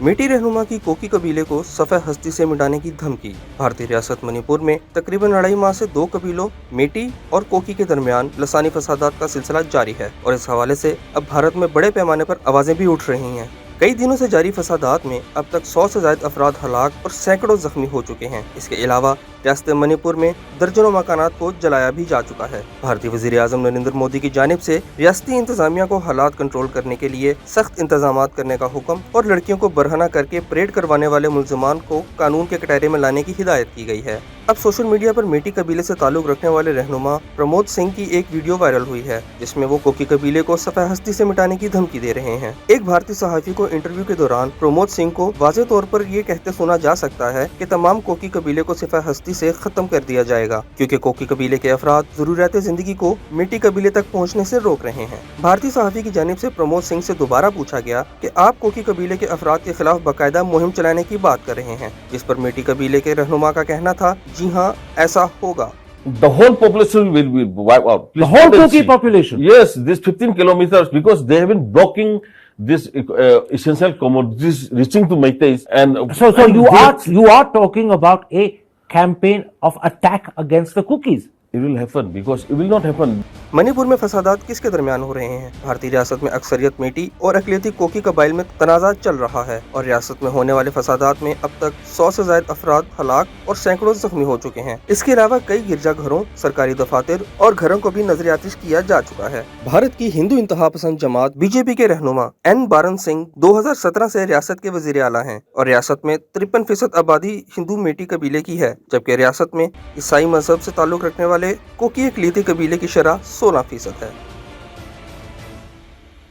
मेटी रहनुमा की कोकी कबीले को सफेद हस्ती से मिटाने की धमकी। भारतीय रियासत मणिपुर में तकरीबन 2.5 माह से दो कबीलों मेटी और कोकी के दरमियान लसानी फसादात का सिलसिला जारी है और इस हवाले से अब भारत में बड़े पैमाने पर आवाजें भी उठ रही हैं। कई दिनों से जारी फसादात में अब तक 100 से ज्यादा अफराद हलाक और सैकड़ों जख्मी हो चुके हैं। इसके अलावा रियासत मणिपुर में दर्जनों मकानात को जलाया भी जा चुका है। भारतीय वजीर आजम नरेंद्र मोदी की जानिब से रियासती इंतजामिया को हालात कंट्रोल करने के लिए सख्त इंतजाम करने का हुक्म और लड़कियों को बरहना करके परेड करवाने वाले मुल्जिमान को कानून के कटहरे में लाने की हिदायत की गई है। अब सोशल मीडिया पर मेटी कबीले से ताल्लुक रखने वाले रहनुमा प्रमोद सिंह की एक वीडियो वायरल हुई है, जिसमें वो कोकी कबीले को सफेद हस्ती से मिटाने की धमकी दे रहे हैं। एक भारतीय सहाफी को इंटरव्यू के दौरान प्रमोद सिंह को वाज़ेह तौर पर ये कहते सुना जा सकता है कि तमाम कोकी कबीले को सफेद हस्ती से खत्म कर दिया जाएगा, क्योंकि कोकी कबीले के अफराद जरूरियात जिंदगी को मेटी कबीले तक पहुंचने से रोक रहे हैं। भारतीय सहाफी की जानिब से प्रमोद सिंह से दोबारा पूछा गया कि आप कोकी कबीले के अफराद के खिलाफ बाकायदा मुहिम चलाने की बात कर रहे हैं, जिस पर मेटी कबीले के रहनुमा का कहना था, जी हाँ, ऐसा होगा। The whole population will be wiped out. The whole Koki population? Yes, this 15 kilometers, because they have been blocking this essential commodities reaching to Meiteis. And so you are talking about a campaign of attack against the Kukis. it will happen, because it will not happen. Manipur में फसादात किसके दरमियान हो रहे हैं? भारतीय रियासत में अक्सरियत मेटी और अकलियती कोकी कबाइल में तनाज़ा चल रहा है और रियासत में होने वाले फसादात में अब तक 100 से ज्यादा अफराद हलाक और सैकड़ों जख्मी हो चुके हैं। इसके अलावा कई गिरजा घरों, सरकारी दफातर और घरों को भी नजर आतिश किया जा चुका है। भारत की हिंदू इंतहा पसंद जमात बीजेपी के रहनुमा एन बारन सिंह 2017 से रियासत के वजीर आला हैं और रियासत में 53% आबादी हिंदू मेटी कबीले की है, जबकि रियासत में ईसाई मजहब से ताल्लुक रखने वाले कोकी अकलियती कबीले की शरह 16% है।